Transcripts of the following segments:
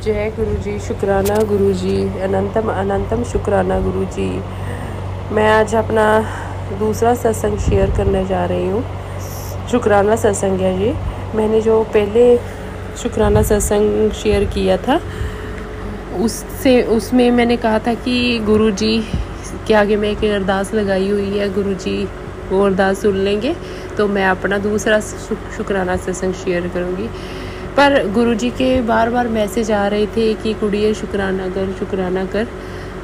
जय गुरु जी, शुक्राना गुरु जी, अनंतम अनंतम शुक्राना गुरु जी। मैं आज अपना दूसरा सत्संग शेयर करने जा रही हूँ। शुक्राना सत्संग है ये। मैंने जो पहले शुक्राना सत्संग शेयर किया था उसमें मैंने कहा था कि गुरु जी के आगे मैं एक अरदास लगाई हुई है, गुरु जी वो अरदास सुन लेंगे तो मैं अपना दूसरा शुक्राना सत्संग शेयर करूँगी। पर गुरुजी के बार बार मैसेज आ रहे थे कि कुड़िए शुक्राना कर।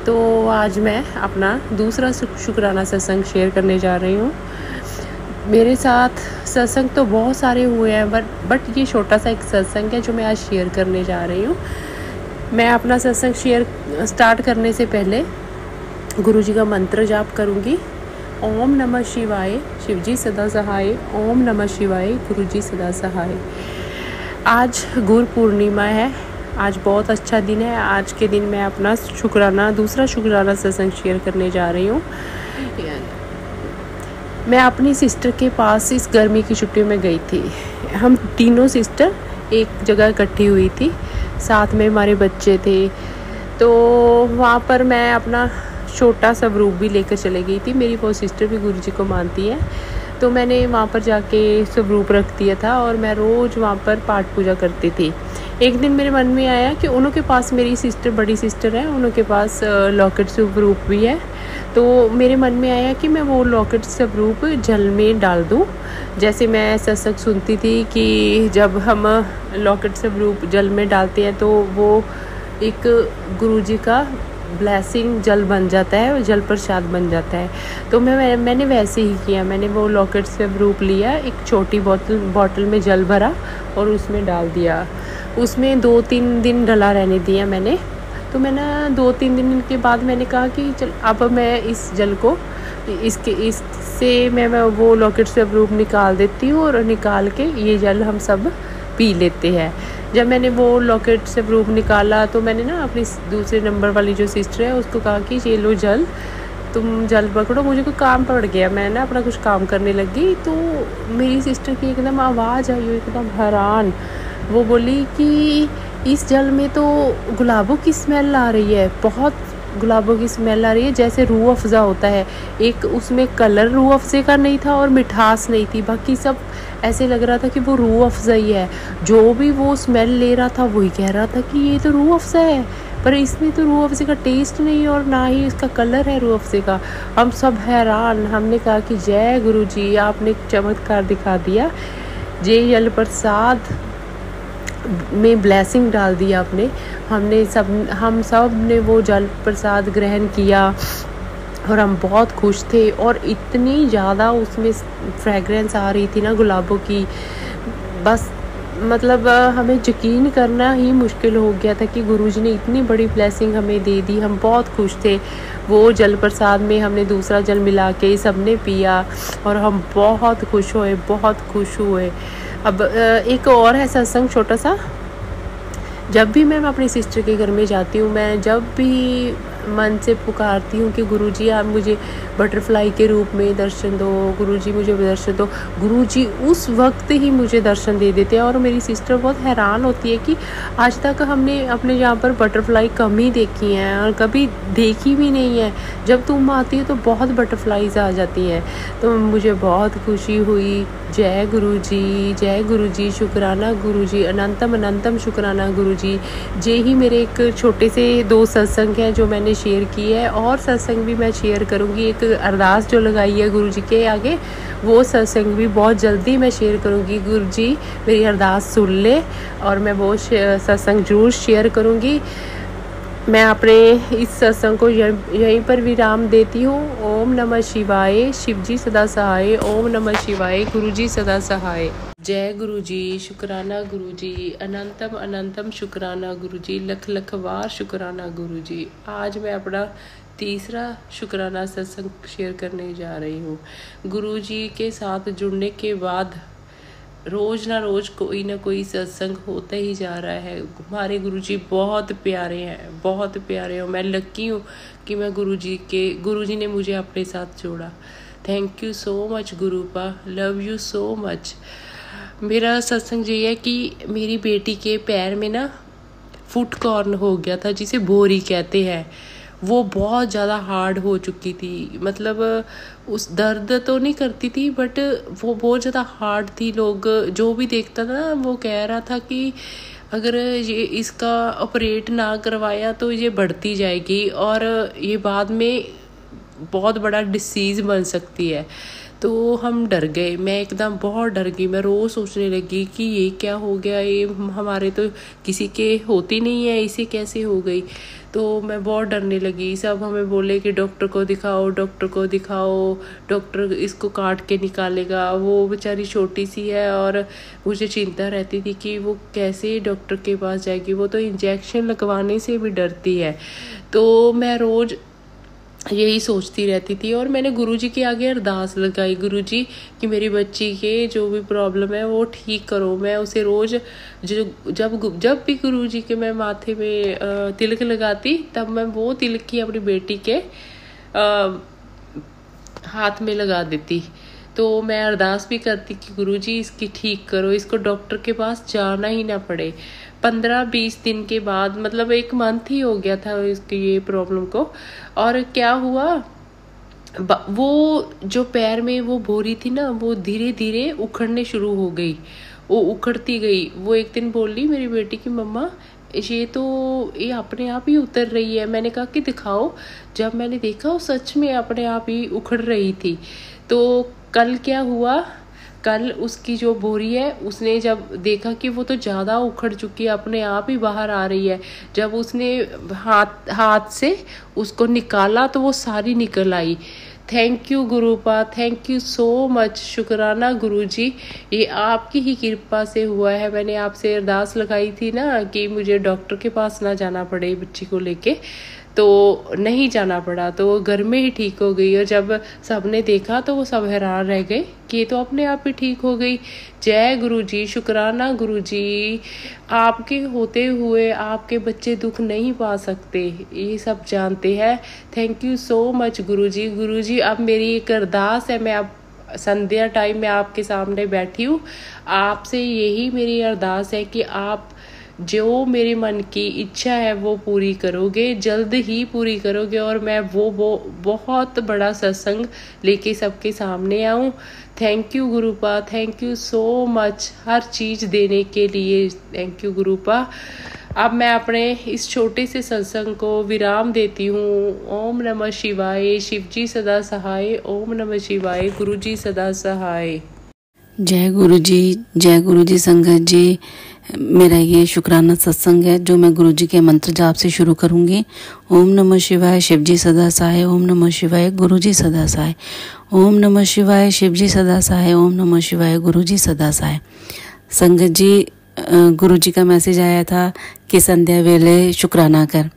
तो आज मैं अपना दूसरा शुक्राना सत्संग शेयर करने जा रही हूँ। मेरे साथ सत्संग तो बहुत सारे हुए हैं बट ये छोटा सा एक सत्संग है जो मैं आज शेयर करने जा रही हूँ। मैं अपना सत्संग शेयर स्टार्ट करने से पहले गुरुजी का मंत्र जाप करूँगी। ओम नमः शिवाय, शिवजी सदा सहाय। ओम नमः शिवाय, गुरुजी सदा सहाय। आज गुरु पूर्णिमा है। आज बहुत अच्छा दिन है। आज के दिन मैं अपना दूसरा शुक्राना सत्संग शेयर करने जा रही हूँ। मैं अपनी सिस्टर के पास इस गर्मी की छुट्टियों में गई थी। हम तीनों सिस्टर एक जगह इकट्ठी हुई थी, साथ में हमारे बच्चे थे। तो वहाँ पर मैं अपना छोटा सा स्वरूप भी लेकर चले गई थी। मेरी वो सिस्टर भी गुरुजी को मानती है, तो मैंने वहाँ पर जाके स्वरूप रख दिया था और मैं रोज़ वहाँ पर पाठ पूजा करती थी। एक दिन मेरे मन में आया कि उनके पास, मेरी सिस्टर बड़ी सिस्टर है, उनके पास लॉकेट स्वरूप भी है। तो मेरे मन में आया कि मैं वो लॉकेट स्वरूप जल में डाल दूँ। जैसे मैं सत्संग सुनती थी कि जब हम लॉकेट स्वरूप जल में डालते हैं तो वो एक गुरुजी का ब्लेसिंग जल बन जाता है, जल प्रसाद बन जाता है। तो मैंने वैसे ही किया। मैंने वो लॉकेट स्वरूप लिया, एक छोटी बॉटल में जल भरा और उसमें डाल दिया। उसमें 2-3 दिन डला रहने दिया मैंने। तो मैंने 2-3 दिन के बाद मैंने कहा कि चल अब मैं इस जल को इससे मैं वो लॉकेट स्वरूप निकाल देती हूँ और निकाल के ये जल हम सब पी लेते हैं। जब मैंने वो लॉकेट स्वरूप निकाला तो मैंने ना अपनी दूसरे नंबर वाली जो सिस्टर है उसको कहा कि ये लो जल, तुम जल पकड़ो, मुझे कोई काम पड़ गया। मैं ना अपना कुछ काम करने लगी तो मेरी सिस्टर की एकदम आवाज़ आई, एकदम हैरान। वो बोली कि इस जल में तो गुलाबों की स्मेल आ रही है, बहुत गुलाबों की स्मेल आ रही है, जैसे रूह अफ़ज़ा होता है। एक उसमें कलर रूह अफ़ज़े का नहीं था और मिठास नहीं थी, बाकी सब ऐसे लग रहा था कि वो रूह अफ़ज़ा ही है। जो भी वो स्मेल ले रहा था वही कह रहा था कि ये तो रूह अफ़ज़ा है, पर इसमें तो रूह अफ़ज़े का टेस्ट नहीं और ना ही इसका कलर है रूह अफ़ज़े का। हम सब हैरान। हमने कहा कि जय गुरु जी, आपने चमत्कार दिखा दिया। जय जल प्रसाद में ब्लेसिंग डाल दिया आपने। हम सब ने वो जल प्रसाद ग्रहण किया और हम बहुत खुश थे। और इतनी ज़्यादा उसमें फ्रेगरेंस आ रही थी ना गुलाबों की, बस मतलब हमें यकीन करना ही मुश्किल हो गया था कि गुरुजी ने इतनी बड़ी ब्लेसिंग हमें दे दी। हम बहुत खुश थे। वो जल प्रसाद में हमने दूसरा जल मिला के सबने पिया और हम बहुत खुश हुए। अब एक और है सत्संग छोटा सा। जब भी मैं अपनी सिस्टर के घर में जाती हूँ, मैं जब भी मन से पुकारती हूँ कि गुरुजी आप मुझे बटरफ्लाई के रूप में दर्शन दो, गुरुजी मुझे दर्शन दो, गुरुजी उस वक्त ही मुझे दर्शन दे देते हैं। और मेरी सिस्टर बहुत हैरान होती है कि आज तक हमने अपने यहाँ पर बटरफ्लाई कम ही देखी हैं और कभी देखी भी नहीं है। जब तुम आती हो तो बहुत बटरफ्लाईज आ जाती हैं। तो मुझे बहुत खुशी हुई। जय गुरु जी, शुक्राना गुरु जी, अनंतम अनंतम शुक्राना गुरु जी। ये ही मेरे एक छोटे से 2 सत्संग हैं जो मैंने शेयर की है, और सत्संग भी मैं शेयर करूँगी। एक अरदास जो लगाई है गुरु जी के आगे, वो सत्संग भी बहुत जल्दी मैं शेयर करूँगी। गुरु जी मेरी अरदास सुन ले और मैं वो सत्संग जरूर शेयर करूँगी। मैं अपने इस सत्संग को यहीं पर विराम देती हूँ। ओम नमः शिवाय, शिवजी सदा सहाय। ओम नमः शिवाय, गुरुजी सदा सहाय। जय गुरु जी, शुक्राना गुरु जी, अनंतम अनंतम शुक्राना गुरु जी, लख लख बार शुक्राना गुरु जी। आज मैं अपना तीसरा शुक्राना सत्संग शेयर करने जा रही हूँ। गुरु जी के साथ जुड़ने के बाद रोज़ ना रोज़ कोई ना कोई सत्संग होता ही जा रहा है। हमारे गुरुजी बहुत प्यारे हैं, बहुत प्यारे हो। मैं लकी हूँ कि मैं गुरुजी ने मुझे अपने साथ जोड़ा। Thank you so much गुरुपा, love you so much. मेरा सत्संग ये है कि मेरी बेटी के पैर में ना फुट कॉर्न हो गया था, जिसे बोरी कहते हैं, वो बहुत ज़्यादा हार्ड हो चुकी थी। मतलब उस दर्द तो नहीं करती थी, बट वो बहुत ज़्यादा हार्ड थी। लोग जो भी देखता था ना, वो कह रहा था कि अगर ये इसका ऑपरेट ना करवाया तो ये बढ़ती जाएगी और ये बाद में बहुत बड़ा डिसीज़ बन सकती है। तो हम डर गए, मैं एकदम बहुत डर गई। मैं रोज़ सोचने लगी कि ये क्या हो गया, ये हमारे तो किसी के होती नहीं है, इसे कैसे हो गई। तो मैं बहुत डरने लगी। सब हमें बोले कि डॉक्टर को दिखाओ, डॉक्टर को दिखाओ, डॉक्टर इसको काट के निकालेगा। वो बेचारी छोटी सी है और मुझे चिंता रहती थी कि वो कैसे डॉक्टर के पास जाएगी, वो तो इंजेक्शन लगवाने से भी डरती है। तो मैं रोज़ यही सोचती रहती थी और मैंने गुरुजी के आगे अरदास लगाई, गुरुजी कि मेरी बच्ची के जो भी प्रॉब्लम है वो ठीक करो। मैं उसे रोज़ जब भी गुरुजी के मैं माथे में तिलक लगाती, तब मैं वो तिलक ही अपनी बेटी के हाथ में लगा देती। तो मैं अरदास भी करती कि गुरुजी इसकी ठीक करो, इसको डॉक्टर के पास जाना ही ना पड़े। 15-20 दिन के बाद, मतलब 1 मंथ ही हो गया था इसकी ये प्रॉब्लम को। और क्या हुआ, वो जो पैर में वो बोरी थी ना, वो धीरे धीरे उखड़ने शुरू हो गई। वो उखड़ती गई। वो एक दिन बोली मेरी बेटी की, मम्मा ये अपने आप ही उतर रही है। मैंने कहा कि दिखाओ। जब मैंने देखा, वो सच में अपने आप ही उखड़ रही थी। तो कल क्या हुआ, कल उसकी जो बोरी है, उसने जब देखा कि वो तो ज़्यादा उखड़ चुकी है, अपने आप ही बाहर आ रही है, जब उसने हाथ से उसको निकाला तो वो सारी निकल आई। Thank you Gurupa, thank you so much, शुक्राना गुरुजी, ये आपकी ही कृपा से हुआ है। मैंने आपसे अरदास लगाई थी ना कि मुझे डॉक्टर के पास ना जाना पड़े बच्ची को लेके, तो नहीं जाना पड़ा, तो वो घर में ही ठीक हो गई। और जब सबने देखा तो वो सब हैरान रह गए कि ये तो अपने आप ही ठीक हो गई। जय गुरुजी, शुक्राना गुरुजी, आपके होते हुए आपके बच्चे दुख नहीं पा सकते, ये सब जानते हैं। थैंक यू सो मच गुरुजी। गुरुजी, अब मेरी एक अरदास है, मैं अब संध्या टाइम में आपके सामने बैठी हूँ। आपसे यही मेरी अरदास है कि आप जो मेरे मन की इच्छा है वो पूरी करोगे, जल्द ही पूरी करोगे, और मैं वो बहुत बड़ा सत्संग लेके सबके सामने आऊँ। Thank you Gurupa, thank you so much हर चीज़ देने के लिए। Thank you Gurupa. अब मैं अपने इस छोटे से सत्संग को विराम देती हूँ। ओम नमः शिवाय, शिव जी सदा सहाय। ओम नमः शिवाय, गुरु जी सदा सहाय। जय गुरु जी संगत जी। मेरा ये शुक्राना सत्संग है जो मैं गुरु जी के मंत्र जाप से शुरू करूंगी। ओम नमः शिवाय, शिव जी सदा सहाय। ओम नमः शिवाय, गुरु जी सदा सहाय। ओम नमः शिवाय, शिव जी सदा सहाय। ओम नमः शिवाय, गुरु जी सदा सहाय। संगत जी, गुरु जी का मैसेज आया था कि संध्या वेले शुक्राना कर,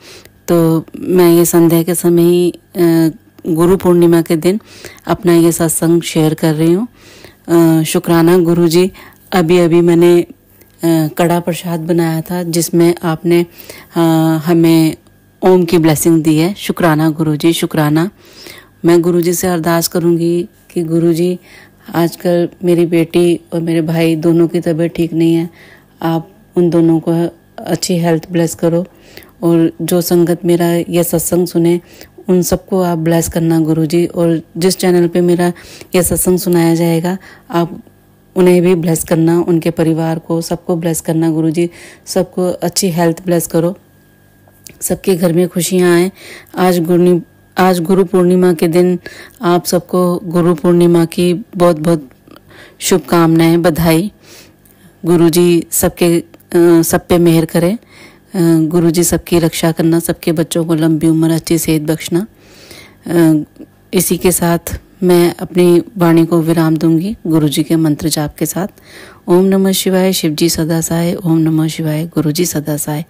तो मैं ये संध्या के समय ही गुरु पूर्णिमा के दिन अपना ये सत्संग शेयर कर रही हूँ। शुक्राना गुरु जी। अभी मैंने कड़ा प्रसाद बनाया था जिसमें आपने हमें ओम की ब्लेसिंग दी है। शुक्राना गुरुजी, शुक्राना। मैं गुरुजी से अरदास करूंगी कि गुरुजी, आजकल मेरी बेटी और मेरे भाई दोनों की तबीयत ठीक नहीं है, आप उन दोनों को अच्छी हेल्थ ब्लेस करो, और जो संगत मेरा यह सत्संग सुने उन सबको आप ब्लेस करना गुरुजी। और जिस चैनल पे मेरा यह सत्संग सुनाया जाएगा, आप उन्हें भी ब्लेस करना, उनके परिवार को, सबको ब्लेस करना गुरुजी। सबको अच्छी हेल्थ ब्लेस करो, सबके घर में खुशियां आए। आज गुरु पूर्णिमा के दिन आप सबको गुरु पूर्णिमा की बहुत बहुत शुभकामनाएं, बधाई। गुरुजी सब पे मेहर करें। गुरुजी सबकी रक्षा करना, सबके बच्चों को लंबी उम्र, अच्छी सेहत बख्शना। इसी के साथ मैं अपनी वाणी को विराम दूंगी गुरुजी के मंत्र जाप के साथ। ओम नमः शिवाय, शिव जी सदा सहाय। ओम नमः शिवाय, गुरुजी सदा सहाय।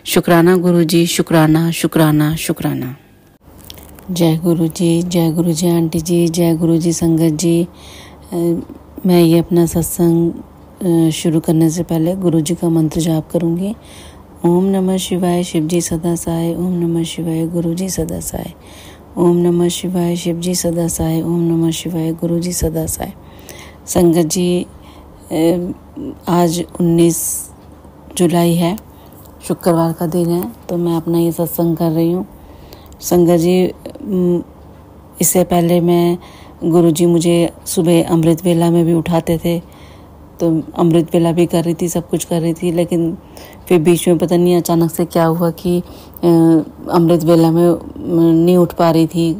शुक्राना गुरुजी, शुक्राना शुक्राना शुक्राना। जय गुरुजी आंटी जी, जय गुरुजी संगत जी। मैं ये अपना सत्संग शुरू करने से पहले गुरुजी का मंत्र जाप करूंगी। ओम नमः शिवाय, शिव जी सदा सहाय। ओम नमः शिवाय, गुरुजी सदा सहाय। ओम नमः शिवाय, शिव जी सदा सहाय। ओम नमः शिवाय, गुरु जी सदा सहाय। संगत जी, आज 19 जुलाई है शुक्रवार का दिन है, तो मैं अपना ये सत्संग कर रही हूँ। संगत जी, इससे पहले मैं गुरुजी मुझे सुबह अमृत वेला में भी उठाते थे, तो अमृत वेला भी कर रही थी, सब कुछ कर रही थी, लेकिन फिर बीच में पता नहीं अचानक से क्या हुआ कि अमृत वेला में नहीं उठ पा रही थी।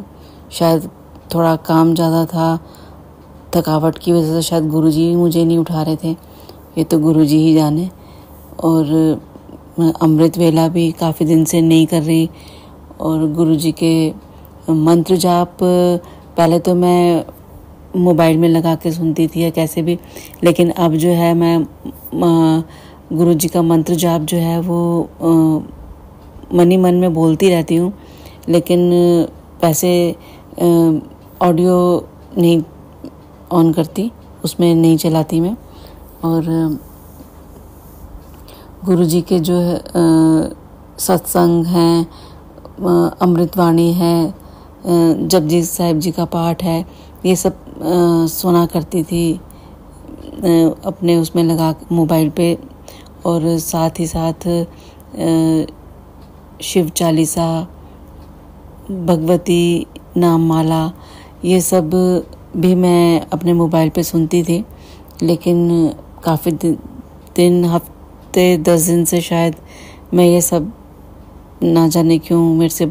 शायद थोड़ा काम ज़्यादा था, थकावट की वजह से शायद गुरुजी मुझे नहीं उठा रहे थे, ये तो गुरुजी ही जाने। और अमृत वेला भी काफ़ी दिन से नहीं कर रही, और गुरुजी के मंत्र जाप पहले तो मैं मोबाइल में लगा के सुनती थी या कैसे भी, लेकिन अब जो है मैं गुरुजी का मंत्र जाप जो है वो मन ही मन में बोलती रहती हूँ, लेकिन वैसे ऑडियो नहीं ऑन करती, उसमें नहीं चलाती मैं। और गुरुजी के जो सत्संग हैं, अमृतवाणी है, जपजी साहिब जी का पाठ है, ये सब सुना करती थी अपने उसमें लगा मोबाइल पे। और साथ ही साथ शिव चालीसा, भगवती नाम माला, ये सब भी मैं अपने मोबाइल पे सुनती थी। लेकिन काफ़ी दिन हफ्ते 10 दिन से शायद मैं ये सब, ना जाने क्यों मेरे से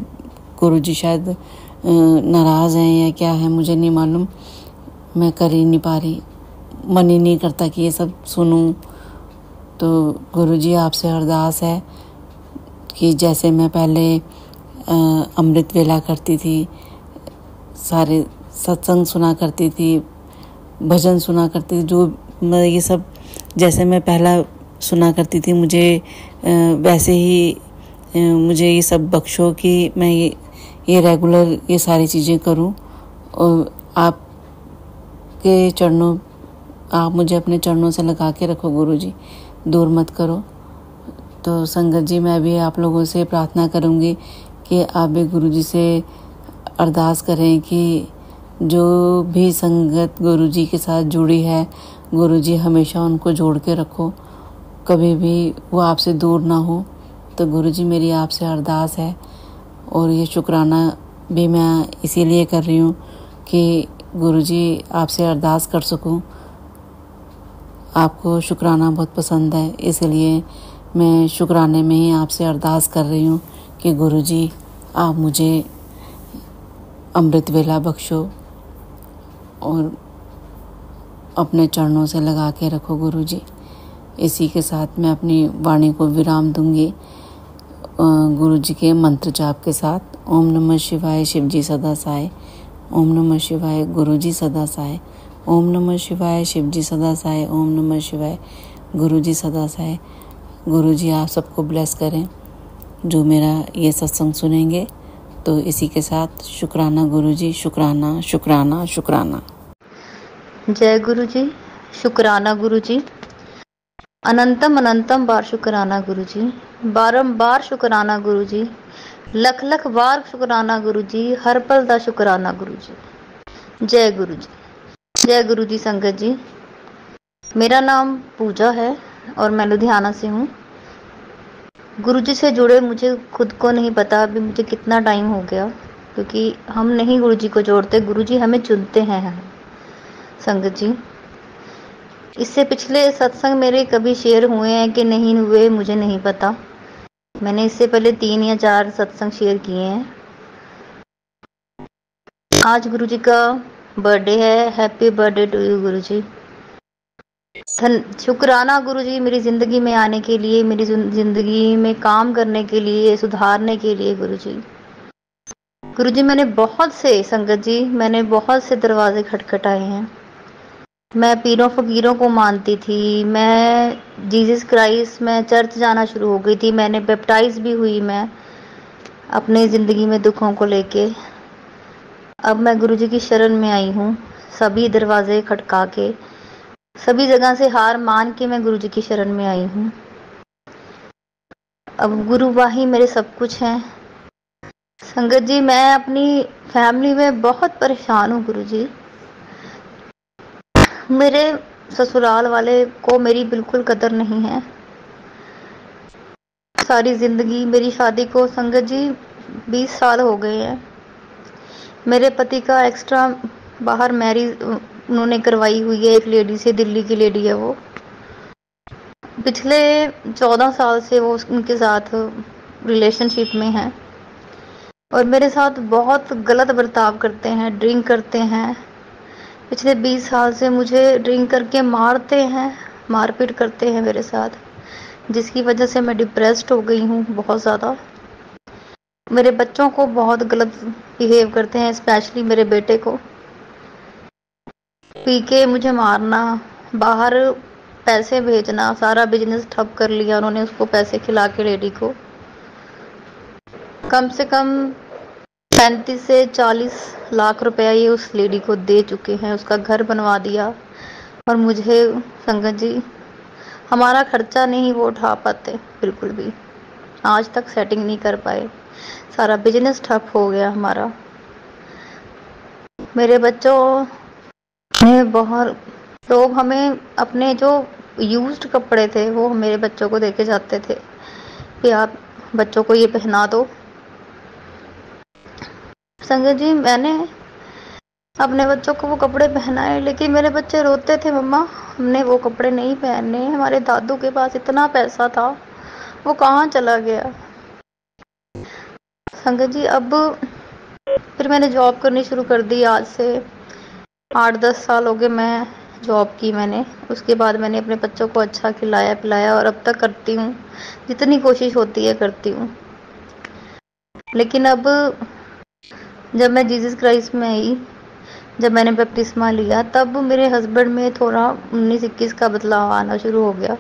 गुरुजी शायद नाराज़ हैं या क्या है, मुझे नहीं मालूम, मैं कर ही नहीं पा रही, मन ही नहीं करता कि ये सब सुनूं। तो गुरुजी आपसे अरदास है कि जैसे मैं पहले अमृत वेला करती थी, सारे सत्संग सुना करती थी, भजन सुना करती थी, जो मैं ये सब जैसे मैं पहला सुना करती थी, मुझे वैसे ही मुझे ये सब बख्शो कि मैं ये रेगुलर ये सारी चीज़ें करूं। और आपके चरणों, आप मुझे अपने चरणों से लगा के रखो गुरुजी, दूर मत करो। तो संगत जी, मैं भी आप लोगों से प्रार्थना करूंगी कि आप भी गुरुजी से अरदास करें कि जो भी संगत गुरुजी के साथ जुड़ी है, गुरुजी हमेशा उनको जोड़ के रखो, कभी भी वो आपसे दूर ना हो। तो गुरुजी, मेरी आपसे अरदास है, और ये शुक्राना भी मैं इसीलिए कर रही हूँ कि गुरुजी आपसे अरदास कर सकूँ। आपको शुक्राना बहुत पसंद है, इसलिए मैं शुक्राने में ही आपसे अरदास कर रही हूँ कि गुरुजी आप मुझे अमृत वेला बख्शो और अपने चरणों से लगा के रखो गुरुजी। इसी के साथ मैं अपनी वाणी को विराम दूंगी गुरुजी के मंत्र जाप के साथ। ओम नमः शिवाय, शिवजी सदा साय। ओम नमः शिवाय, गुरुजी सदा साय। ओम नमः शिवाय, शिवजी सदा साय। ओम नमः शिवाय, गुरुजी सदा साय। गुरुजी आप सबको ब्लेस करें जो मेरा ये सत्संग सुनेंगे। तो इसी के साथ शुक्राना गुरुजी, शुक्राना शुक्राना शुक्राना। जय गुरुजी, शुक्राना गुरुजी, अनंतम अनंतम बार शुक्राना गुरुजी, बारंबार शुक्राना गुरुजी, लख लख बार शुक्राना गुरुजी, हर पल दा शुक्राना गुरुजी। जय गुरुजी, जय गुरुजी। संगत जी, मेरा नाम पूजा है और मैं लुधियाना से हूँ। गुरुजी से जुड़े मुझे खुद को नहीं पता अभी मुझे कितना टाइम हो गया, क्योंकि हम नहीं गुरुजी को जोड़ते, गुरुजी हमें चुनते हैं। संगत जी, इससे पिछले सत्संग मेरे कभी शेयर हुए हैं कि नहीं हुए मुझे नहीं पता। मैंने इससे पहले 3 या 4 सत्संग शेयर किए हैं। आज गुरुजी का बर्थडे है। हैप्पी बर्थडे टू यू गुरुजी। शुक्राना गुरुजी मेरी ज़िंदगी में आने के लिए, मेरी ज़िंदगी में काम करने के लिए, सुधारने के लिए गुरुजी। गुरुजी, मैंने बहुत से संगत जी, मैंने बहुत से दरवाजे खटखटाए हैं। मैं पीरों फकीरों को मानती थी, मैं जीसस क्राइस्ट, मैं चर्च जाना शुरू हो गई थी, मैंने बैप्टाइज भी हुई मैं अपने ज़िंदगी में दुखों को लेके। अब मैं गुरुजी की शरण में आई हूँ, सभी दरवाजे खटका के, सभी जगह से हार मान के मैं गुरुजी की शरण में आई हूँ। अब गुरुवाही मेरे सब कुछ हैं। संगत जी, मैं अपनी फैमिली में बहुत परेशान हूँ गुरुजी। मेरे ससुराल वाले को मेरी बिल्कुल कदर नहीं है। सारी ज़िंदगी, मेरी शादी को संगत जी 20 साल हो गए हैं। मेरे पति का एक्स्ट्रा बाहर मैरिज उन्होंने करवाई हुई है एक लेडी से, दिल्ली की लेडी है वो। पिछले 14 साल से वो उनके साथ रिलेशनशिप में हैं और मेरे साथ बहुत गलत बर्ताव करते हैं, ड्रिंक करते हैं। पिछले 20 साल से मुझे ड्रिंक करके मारते हैं, मारपीट करते हैं मेरे साथ, जिसकी वजह से मैं डिप्रेस्ड हो गई हूँ बहुत ज़्यादा। मेरे बच्चों को बहुत गलत बिहेव करते हैं, स्पेशली मेरे बेटे को। पी के मुझे मारना, बाहर पैसे भेजना, सारा बिजनेस ठप कर लिया उन्होंने, उसको पैसे खिला के लेडी को। कम से कम 35 से 40 लाख रुपया ये उस लेडी को दे चुके हैं, उसका घर बनवा दिया। और मुझे संगत जी हमारा खर्चा नहीं वो उठा पाते बिल्कुल भी, आज तक सेटिंग नहीं कर पाए, सारा बिजनेस ठप हो गया हमारा। मेरे बच्चों ने बहुत लोग हमें अपने जो यूज्ड कपड़े थे वो मेरे बच्चों को देके जाते थे कि आप बच्चों को ये पहना दो। संगत जी मैंने अपने बच्चों को वो कपड़े पहनाए, लेकिन मेरे बच्चे रोते थे, मम्मा हमने वो कपड़े नहीं पहनने, हमारे दादू के पास इतना पैसा था वो कहाँ चला गया। संगत जी अब फिर मैंने जॉब करनी शुरू कर दी। आज से 8-10 साल हो गए मैं जॉब की मैंने। उसके बाद मैंने अपने बच्चों को अच्छा खिलाया पिलाया और अब तक करती हूँ, जितनी कोशिश होती है करती हूँ। लेकिन अब जब मैं जीसस क्राइस्ट में आई, जब मैंने बपतिस्मा लिया, तब मेरे हस्बैंड में थोड़ा 19-21 का बदलाव आना शुरू हो गया।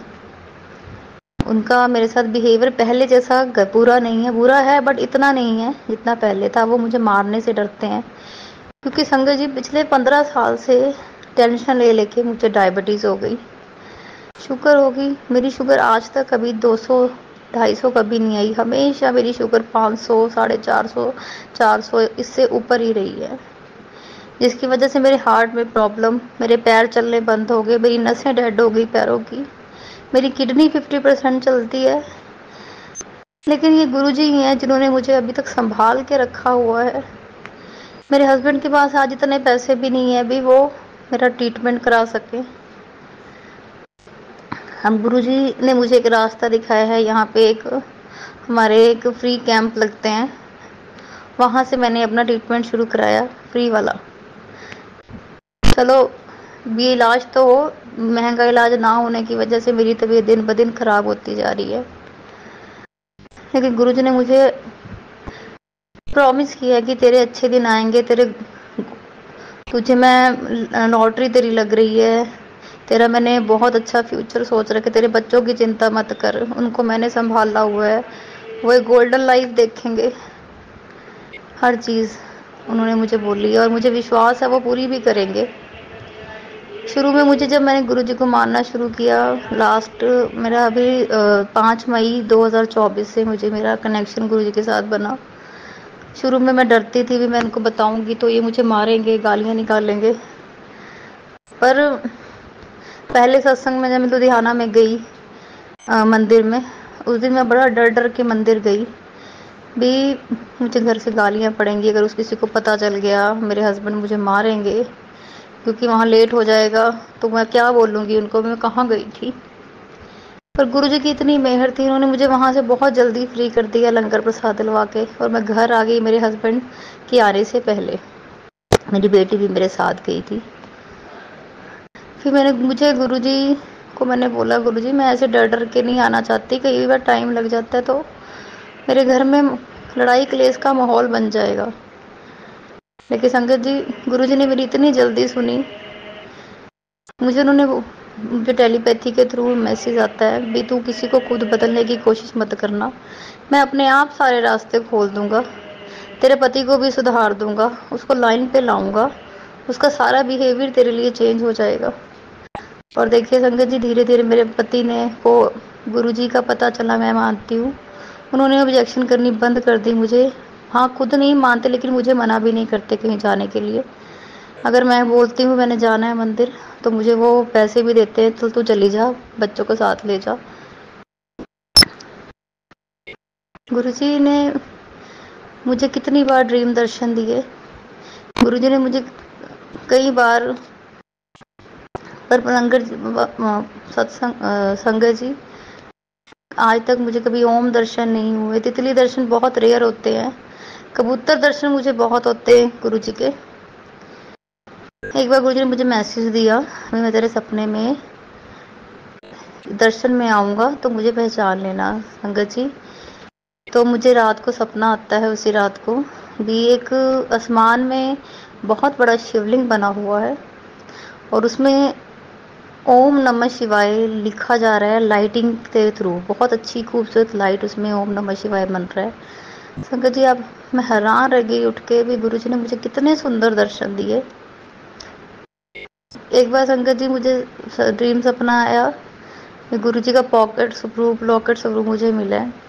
उनका मेरे साथ बिहेवियर पहले जैसा बुरा नहीं है, बुरा है बट इतना नहीं है जितना पहले था। वो मुझे मारने से डरते हैं, क्योंकि संगत जी पिछले 15 साल से टेंशन ले लेके मुझे डायबिटीज़ हो गई, शुगर हो गई। मेरी शुगर आज तक कभी 200-250 कभी नहीं आई, हमेशा मेरी शुगर 500, 450, 400 इससे ऊपर ही रही है, जिसकी वजह से मेरे हार्ट में प्रॉब्लम, मेरे पैर चलने बंद हो गए, मेरी नसें डेड हो गई पैरों की, मेरी किडनी 50% चलती है। लेकिन ये गुरुजी ही हैं जिन्होंने मुझे अभी तक संभाल के रखा हुआ है। मेरे हस्बैंड के पास आज इतने पैसे भी नहीं है अभी वो मेरा ट्रीटमेंट करा सके। हम गुरुजी ने मुझे एक रास्ता दिखाया है, यहाँ पे हमारे एक फ्री कैंप लगते हैं, वहाँ से मैंने अपना ट्रीटमेंट शुरू कराया, फ्री वाला। चलो ये इलाज तो हो, महंगा इलाज ना होने की वजह से मेरी तबीयत दिन ब दिन खराब होती जा रही है। लेकिन गुरुजी ने मुझे प्रॉमिस किया है कि तेरे अच्छे दिन आएंगे, तुझे मैं लॉटरी तेरी लग रही है, तेरा मैंने बहुत अच्छा फ्यूचर सोच रखा है, तेरे बच्चों की चिंता मत कर, उनको मैंने संभाला हुआ है, वो एक गोल्डन लाइफ देखेंगे। हर चीज़ उन्होंने मुझे बोली है और मुझे विश्वास है वो पूरी भी करेंगे। शुरू में मुझे जब मैंने गुरुजी को मानना शुरू किया, लास्ट मेरा अभी 5 मई 2024 से मुझे मेरा कनेक्शन गुरुजी के साथ बना। शुरू में मैं डरती थी भी मैं इनको बताऊंगी तो ये मुझे मारेंगे, गालियाँ निकालेंगे। पर पहले सत्संग में जब मैं लुधियाना में गई मंदिर में, उस दिन मैं बड़ा डर डर के मंदिर गई भी, मुझे घर से गालियाँ पड़ेंगी, अगर उस किसी को पता चल गया मेरे हस्बैंड मुझे मारेंगे, क्योंकि वहाँ लेट हो जाएगा तो मैं क्या बोलूँगी उनको मैं कहाँ गई थी। पर गुरुजी की इतनी मेहर थी, उन्होंने मुझे वहाँ से बहुत जल्दी फ्री कर दिया लंगर प्रसाद दिलवा के, और मैं घर आ गई मेरे हस्बैंड के आने से पहले। मेरी बेटी भी मेरे साथ गई थी। फिर मुझे गुरुजी को मैंने बोला, गुरुजी मैं ऐसे डर डर के नहीं आना चाहती, कई बार टाइम लग जाता है तो मेरे घर में लड़ाई क्लेश का माहौल बन जाएगा। लेकिन संगत जी गुरुजी ने मेरी इतनी जल्दी सुनी, मुझे टेलीपैथी के थ्रू मैसेज आता है भी तू किसी को खुद बदलने की कोशिश मत करना, मैं अपने आप सारे रास्ते खोल दूंगा, तेरे पति को भी सुधार दूंगा, उसको लाइन पे लाऊंगा, उसका सारा बिहेवियर तेरे लिए चेंज हो जाएगा। और देखिए संगत जी धीरे धीरे मेरे पति को गुरुजी का पता चला, मैं मानती हूँ, उन्होंने ऑब्जेक्शन करनी बंद कर दी मुझे। हाँ खुद नहीं मानते लेकिन मुझे मना भी नहीं करते कहीं जाने के लिए। अगर मैं बोलती हूँ मैंने जाना है मंदिर तो मुझे वो पैसे भी देते हैं, तो तू चली जा, बच्चों को साथ ले जा। गुरुजी ने मुझे कितनी बार ड्रीम दर्शन दिए। गुरुजी ने मुझे कई बार पर संगत जी आज तक मुझे कभी ओम दर्शन नहीं हुए। तितली दर्शन बहुत रेयर होते हैं, कबूतर दर्शन मुझे बहुत होते हैं गुरुजी के। एक बार गुरुजी ने मुझे मैसेज दिया, मैं तेरे सपने में दर्शन में आऊँगा तो मुझे पहचान लेना संगत जी। तो मुझे रात को सपना आता है, उसी रात को भी एक आसमान में बहुत बड़ा शिवलिंग बना हुआ है और उसमें ओम नमः शिवाय लिखा जा रहा है लाइटिंग के थ्रू। बहुत अच्छी खूबसूरत लाइट उसमें ओम नमः शिवाय बन रहा है। संगत जी अब मैं हैरान रह गई उठ के भी, गुरुजी ने मुझे कितने सुंदर दर्शन दिए। एक बार संगत जी मुझे ड्रीम सपना आया, गुरुजी का पॉकेट स्वरूप लॉकेट स्वरूप मुझे मिला है।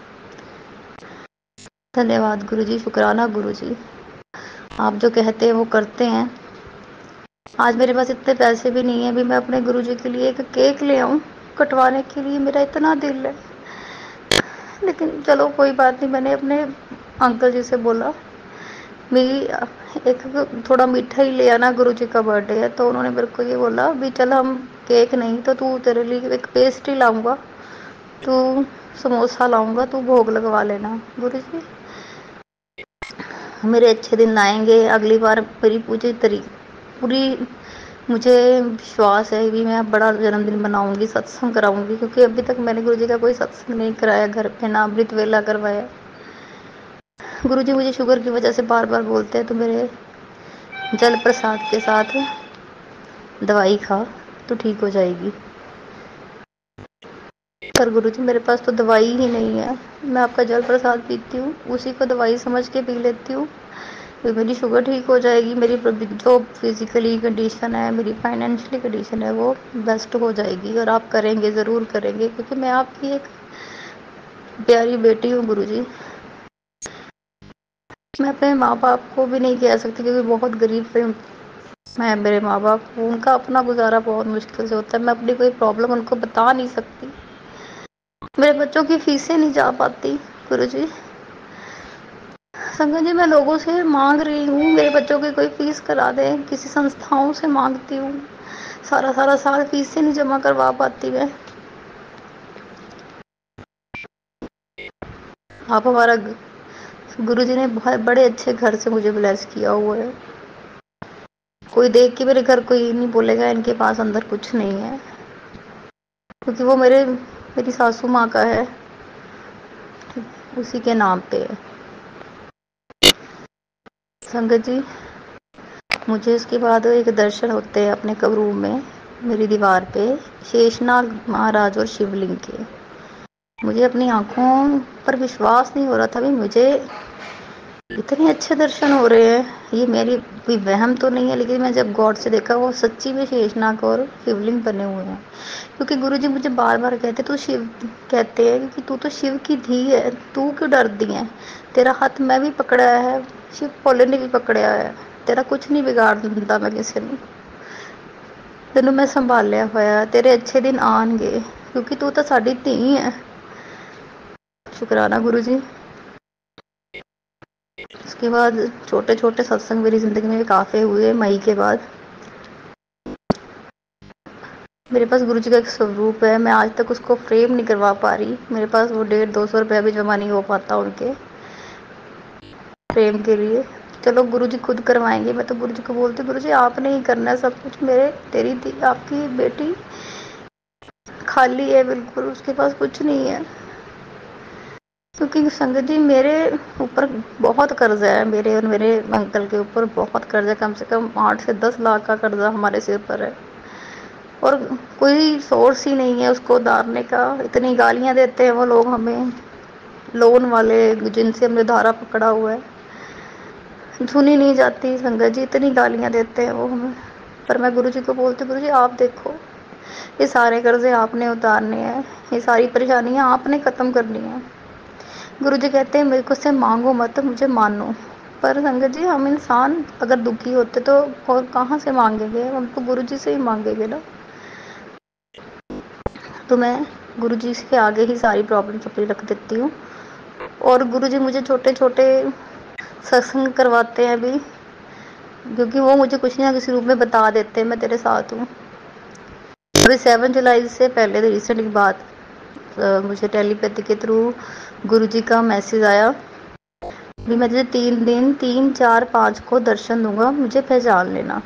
धन्यवाद गुरुजी, शुक्राना गुरुजी, आप जो कहते हैं वो करते हैं। आज मेरे पास इतने पैसे भी नहीं है भी मैं अपने गुरुजी के लिए एक केक ले आऊं कटवाने के लिए, मेरा इतना दिल है। लेकिन चलो कोई बात नहीं, मैंने अपने अंकल जी से बोला मेरी एक थोड़ा मीठा ही ले आना, गुरुजी का बर्थडे है। तो उन्होंने मेरे को ये बोला भी चल हम केक नहीं तो तू तेरे लिए एक पेस्ट्री लाऊंगा, तू समोसा लाऊंगा, तू भोग लगवा लेना। गुरुजी मेरे अच्छे दिन आएंगे, अगली बार मेरी पूरी मुझे विश्वास है भी मैं बड़ा जन्मदिन मनाऊंगी, सत्संग कराऊंगी, क्योंकि अभी तक मैंने गुरुजी का कोई सत्संग नहीं कराया घर पे, ना अमृत वेला करवाया। गुरुजी मुझे शुगर की वजह से बार बार बोलते हैं तो मेरे जल प्रसाद के साथ दवाई खा तो ठीक हो जाएगी। पर गुरुजी मेरे पास तो दवाई ही नहीं है, मैं आपका जल प्रसाद पीती हूँ, उसी को दवाई समझ के पी लेती हूँ, फिर मेरी शुगर ठीक हो जाएगी, मेरी जो फिजिकली कंडीशन है, मेरी फाइनेंशियली कंडीशन है वो बेस्ट हो जाएगी। और आप करेंगे, ज़रूर करेंगे, क्योंकि मैं आपकी एक प्यारी बेटी हूँ गुरुजी। मैं अपने माँ बाप को भी नहीं कह सकती क्योंकि बहुत गरीब से मैं, मेरे माँ बाप, उनका अपना गुजारा बहुत मुश्किल से होता है। मैं अपनी कोई प्रॉब्लम उनको बता नहीं सकती, मेरे बच्चों की फीसें नहीं जा पाती गुरुजी। संगत जी मैं लोगों से मांग रही हूँ मेरे बच्चों की कोई फीस करा दे, किसी संस्थाओं से मांगती हूँ, सारा साल फीसें नहीं जमा करवा पाती मैं। आप हमारा गुरुजी ने बहुत बड़े अच्छे घर से मुझे ब्लेस किया हुआ है। कोई देख के मेरे घर को ये नहीं बोलेगा इनके पास अंदर कुछ नहीं है, क्योंकि वो मेरी सासू माँ का है, उसी के नाम पे है। संगत जी मुझे उसके बाद एक दर्शन होते हैं अपने रूम में, मेरी दीवार पे शेषनाग महाराज और शिवलिंग के। मुझे अपनी आंखों पर विश्वास नहीं हो रहा था भी मुझे इतने अच्छे दर्शन हो रहे हैं, ये मेरी कोई वहम तो नहीं है। लेकिन मैं जब गॉड से देखा वो सच्ची में शेषनाग और शिवलिंग बने हुए हैं। क्योंकि गुरुजी मुझे बार बार कहते तू शिव, कहते हैं कि तू तो शिव की धी है, तू क्यों डरती है, तेरा हाथ मैं भी पकड़ा है, शिव भोले ने भी पकड़ा है, तेरा कुछ नहीं बिगाड़ दिंदा मैं किसी ने, तेनों मैं संभालिया होया, तेरे अच्छे दिन आएंगे क्योंकि तू तो साडी धी है। शुक्राना गुरुजी। उसके बाद छोटे छोटे सत्संग मेरी ज़िंदगी में काफ़ी हुए। मई के बाद मेरे पास गुरुजी का एक स्वरूप है, मैं आज तक उसको फ्रेम नहीं करवा पा रही, मेरे पास वो 150-200 रुपया भी जमा नहीं हो पाता उनके फ्रेम के लिए। चलो गुरुजी खुद करवाएंगे। मैं तो गुरुजी को बोलती गुरुजी आपने ही करना है सब कुछ, मेरे आपकी बेटी खाली है बिल्कुल, उसके पास कुछ नहीं है। क्योंकि संगत जी मेरे ऊपर बहुत कर्जा है, मेरे और मेरे अंकल के ऊपर बहुत कर्जा, कम से कम 8 से 10 लाख का कर्जा हमारे सिर पर है और कोई सोर्स ही नहीं है उसको उतारने का। इतनी गालियां देते हैं वो लोग हमें, लोन वाले जिनसे हमने धारा पकड़ा हुआ है, सुनी नहीं जाती संगत जी, इतनी गालियां देते हैं वो हमें। पर मैं गुरुजी को बोलती गुरुजी आप देखो, ये सारे कर्जे आपने उतारने हैं, ये सारी परेशानियां आपने ख़त्म करनी है। गुरुजी कहते हैं मेरे को से मांगो मत, मुझे मानो। पर संगत जी हम इंसान अगर दुखी होते तो और कहाँ से मांगेंगे, हम तो गुरुजी से ही मांगेंगे ना। तो मैं गुरुजी के आगे ही सारी प्रॉब्लम्स अपनी रख देती हूँ और गुरुजी मुझे छोटे छोटे सत्संग करवाते हैं अभी, क्योंकि वो मुझे कुछ ना किसी रूप में बता देते हैं मैं तेरे साथ हूँ। अभी 7 जुलाई से पहले रिसेंट की बात, मुझे टेलीपैथी के थ्रू गुरुजी का मैसेज आया भी मैं तुझे 3 दिन 3, 4, 5 को दर्शन दूंगा, मुझे पहचान लेना।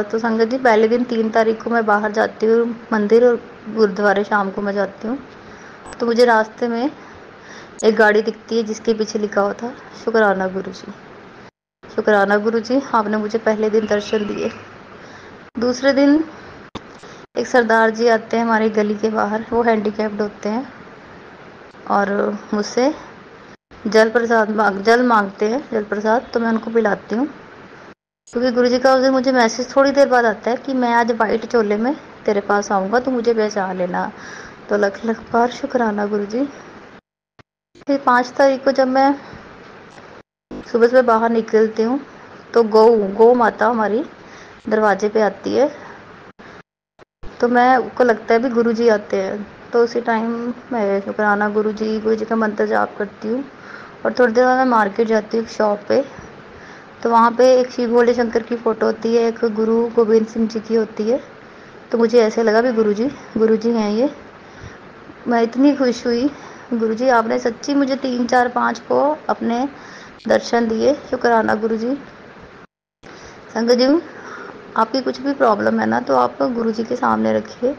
तो संगत जी पहले दिन 3 तारीख को मैं बाहर जाती हूँ मंदिर, और गुरुद्वारे शाम को मैं जाती हूँ। तो मुझे रास्ते में एक गाड़ी दिखती है जिसके पीछे लिखा हुआ था शुक्राना गुरुजी। शुक्राना गुरुजी, आपने मुझे पहले दिन दर्शन दिए। दूसरे दिन एक सरदार जी आते हैं हमारी गली के बाहर, वो हैंडीकैप्ड होते हैं और मुझसे जल मांगते हैं, जल प्रसाद, तो मैं उनको पिलाती हूँ। क्योंकि गुरुजी का उस दिन मुझे मैसेज थोड़ी देर बाद आता है कि मैं आज वाइट चोले में तेरे पास आऊँगा, तो मुझे पहचान लेना। तो लख लख बार शुक्राना गुरुजी। फिर 5 तारीख को जब मैं सुबह सुबह बाहर निकलती हूँ तो गौ माता हमारी दरवाजे पे आती है, तो मैं को लगता है भी गुरुजी आते हैं। तो उसी टाइम मैं शुक्राना गुरुजी का मंत्र जाप करती हूँ। और थोड़ी देर बाद मैं मार्केट जाती हूँ शॉप पे, तो वहाँ पे एक शिव भोले शंकर की फ़ोटो होती है, एक गुरु गोविंद सिंह जी की होती है। तो मुझे ऐसे लगा भी गुरुजी हैं ये। मैं इतनी खुश हुई, गुरुजी आपने सच्ची मुझे 3, 4, 5 को अपने दर्शन दिए, शुक्राना गुरुजी। संगत जी आपकी कुछ भी प्रॉब्लम है ना, तो आप गुरुजी के सामने रखिए,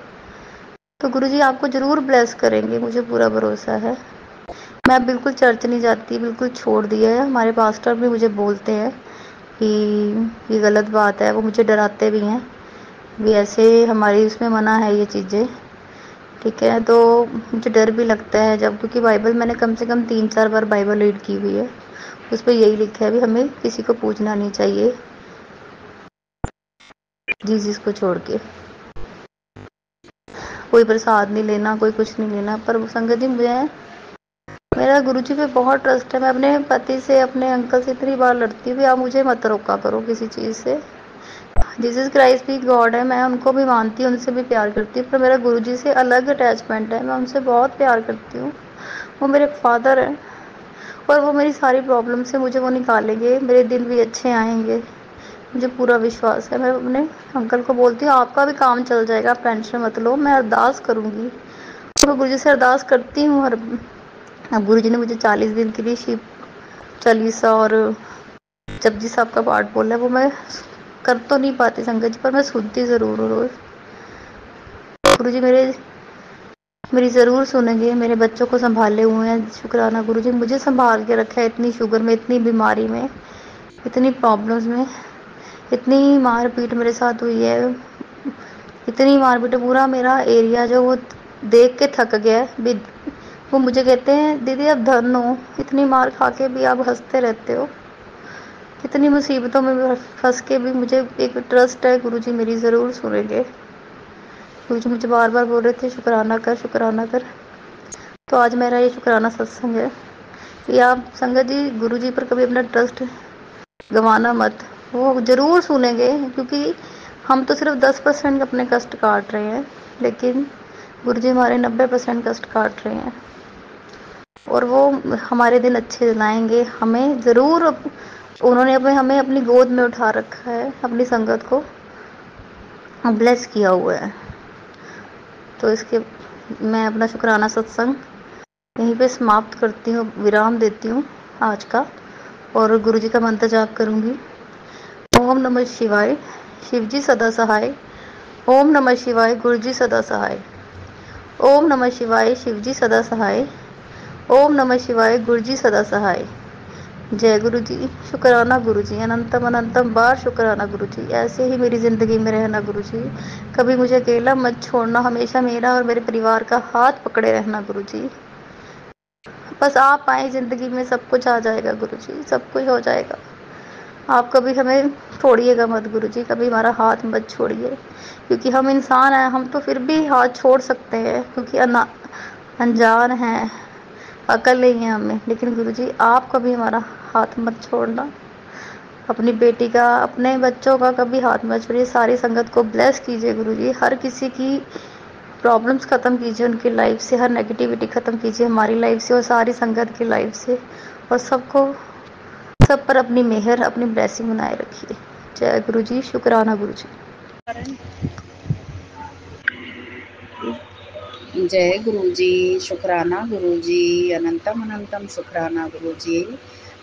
तो गुरुजी आपको ज़रूर ब्लेस करेंगे, मुझे पूरा भरोसा है। मैं बिल्कुल चर्च नहीं जाती, बिल्कुल छोड़ दिया है। हमारे पास्टर भी मुझे बोलते हैं कि ये गलत बात है, वो मुझे डराते भी हैं भी ऐसे हमारी उसमें मना है ये चीज़ें, ठीक है। तो मुझे डर भी लगता है जब, क्योंकि बाइबल मैंने कम से कम 3, 4 बार बाइबल रीड की हुई है, उस पर यही लिखा है भी हमें किसी को पूछना नहीं चाहिए जीसस को छोड़ के, कोई प्रसाद नहीं लेना, कोई कुछ नहीं लेना। पर संगत जी मेरा गुरुजी पे बहुत ट्रस्ट है। मैं अपने पति से, अपने अंकल से इतनी बार लड़ती हूँ, आप मुझे मत रोका करो किसी चीज़ से। जीसस क्राइस्ट भी गॉड है, मैं उनको भी मानती हूँ, उनसे भी प्यार करती हूँ, पर मेरा गुरुजी से अलग अटैचमेंट है, मैं उनसे बहुत प्यार करती हूँ। वो मेरे फादर हैं और वो मेरी सारी प्रॉब्लम से मुझे वो निकालेंगे, मेरे दिन भी अच्छे आएंगे, मुझे पूरा विश्वास है। मैं अपने अंकल को बोलती हूँ आपका भी काम चल जाएगा, आप टेंशन मत लो, मैं अरदास करूँगी। मैं गुरुजी से अरदास करती हूँ, और अब गुरुजी ने मुझे 40 दिन के लिए शिव चालीसा और जपजी साहब का पाठ बोला है, वो मैं कर तो नहीं पाती संगत जी, पर मैं सुनती ज़रूर हूँ रोज़। गुरुजी मेरी ज़रूर सुनेंगे, मेरे बच्चों को संभाले हुए हैं, शुक्राना गुरुजी मुझे संभाल के रखा है, इतनी शुगर में, इतनी बीमारी में, इतनी प्रॉब्लम्स में, इतनी मारपीट मेरे साथ हुई है, इतनी मारपीट, पूरा मेरा एरिया जो वो देख के थक गया है। वो मुझे कहते हैं दीदी आप धन हो, इतनी मार खा के भी आप हंसते रहते हो, कितनी मुसीबतों में फंस के भी मुझे एक ट्रस्ट है गुरुजी मेरी ज़रूर सुनेंगे। गुरुजी मुझे बार बार बोल रहे थे शुक्राना कर, शुक्राना कर। तो आज मेरा ये शुक्राना सत्संग है कि आप संगत जी गुरुजी पर कभी अपना ट्रस्ट गंवाना मत, वो ज़रूर सुनेंगे। क्योंकि हम तो सिर्फ 10% अपने कष्ट काट रहे हैं, लेकिन गुरुजी हमारे 90% कष्ट काट रहे हैं, और वो हमारे दिन अच्छे लाएंगे। हमें ज़रूर, उन्होंने हमें अपनी गोद में उठा रखा है, अपनी संगत को ब्लेस किया हुआ है। तो इसके मैं अपना शुक्राना सत्संग यहीं पे समाप्त करती हूँ, विराम देती हूँ आज का, और गुरुजी का मंत्र जाप करूँगी। ओम नमः शिवाय, शिवजी सदा सहाय। ओम नमः शिवाय, गुरुजी सदा सहाय। ओम नमः शिवाय, शिवजी सदा सहाय। ओम नमः शिवाय, गुरुजी सदा सहाय। जय गुरुजी, शुक्राना गुरुजी, अनंतम अनंतम बार शुक्राना गुरुजी। ऐसे ही मेरी ज़िंदगी में रहना गुरुजी, कभी मुझे अकेला मत छोड़ना, हमेशा मेरा और मेरे परिवार का हाथ पकड़े रहना गुरुजी। बस आप आए ज़िंदगी में, सब कुछ आ जाएगा गुरुजी, सब कुछ हो जाएगा। आप कभी हमें छोड़िएगा मत गुरुजी, कभी हमारा हाथ मत छोड़िए, क्योंकि हम इंसान हैं, हम तो फिर भी हाथ छोड़ सकते हैं, क्योंकि अनजान हैं, अकल नहीं है हमें। लेकिन गुरुजी आप कभी हमारा हाथ मत छोड़ना, अपनी बेटी का, अपने बच्चों का कभी हाथ मत छोड़िए। सारी संगत को ब्लेस कीजिए गुरुजी, हर किसी की प्रॉब्लम्स ख़त्म कीजिए उनकी लाइफ से, हर नेगेटिविटी ख़त्म कीजिए हमारी लाइफ से और सारी संगत की लाइफ से, और सब पर अपनी मेहर, अपनी ब्लेसिंग बनाए रखिए। जय गुरु जी, शुक्राना गुरु जी। जय गुरु जी, शुक्राना गुरु जी, अनंतम अनंतम शुक्राना गुरु जी,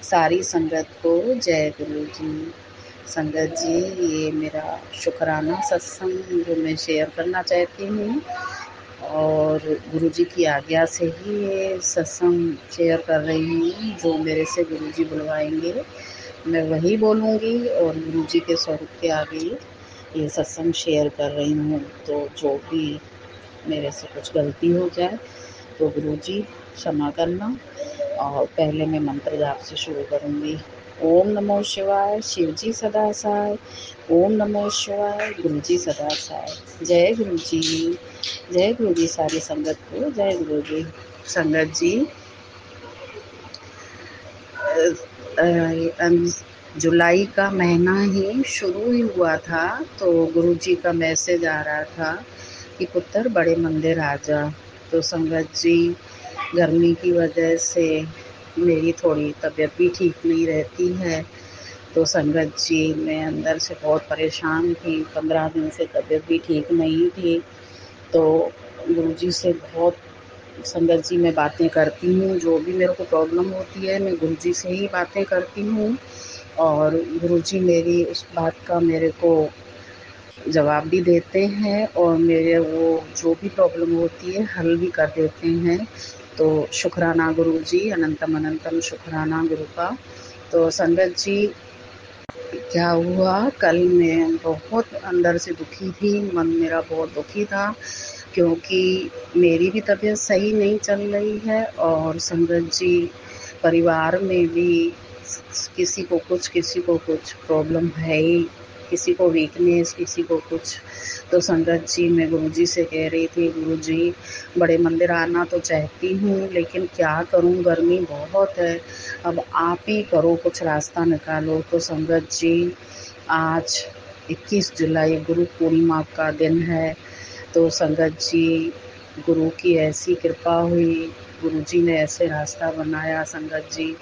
सारी संगत को जय गुरु जी। संगत जी, ये मेरा शुक्राना सत्संग जो मैं शेयर करना चाहती हूँ, और गुरु जी की आज्ञा से ही ये सत्संग शेयर कर रही हूँ। जो मेरे से गुरु जी बुलवाएंगे मैं वही बोलूँगी, और गुरु जी के स्वरूप के आगे ये सत्संग शेयर कर रही हूँ। तो जो भी मेरे से कुछ गलती हो जाए तो गुरु जी क्षमा करना। और पहले मैं मंत्र जाप से शुरू करूँगी। ओम नमो शिवाय, शिव जी सदा साय। ओम नमो शिवाय, गुरु जी सदा साय। जय गुरु जी, जय गुरु जी, सारी संगत को जय गुरु जी। संगत जी, जुलाई का महीना ही शुरू ही हुआ था तो गुरु जी का मैसेज आ रहा था कि पुत्र बड़े मंदिर आ जा। तो संगत जी, गर्मी की वजह से मेरी थोड़ी तबीयत भी ठीक नहीं रहती है। तो संगत जी, मैं अंदर से बहुत परेशान थी, 15 दिन से तबीयत भी ठीक नहीं थी। तो गुरु जी से बहुत संगत जी मैं बातें करती हूँ, जो भी मेरे को प्रॉब्लम होती है मैं गुरु जी से ही बातें करती हूँ, और गुरु जी मेरी उस बात का मेरे को जवाब भी देते हैं, और मेरे वो जो भी प्रॉब्लम होती है हल भी कर देते हैं। तो शुक्राना गुरु जी, अनंतम अनंतम शुक्राना गुरु का। तो संगत जी, क्या हुआ, कल मैं बहुत अंदर से दुखी थी, मन मेरा बहुत दुखी था, क्योंकि मेरी भी तबीयत सही नहीं चल रही है, और संगत जी परिवार में भी किसी को कुछ प्रॉब्लम है ही, किसी को वीकनेस, किसी को कुछ। तो संगत जी, मैं गुरु जी से कह रही थी, गुरु जी बड़े मंदिर आना तो चाहती हूँ, लेकिन क्या करूँ, गर्मी बहुत है, अब आप ही करो, कुछ रास्ता निकालो। तो संगत जी, आज 21 जुलाई गुरु पूर्णिमा का दिन है। तो संगत जी, गुरु की ऐसी कृपा हुई, गुरु जी ने ऐसे रास्ता बनाया। संगत जी,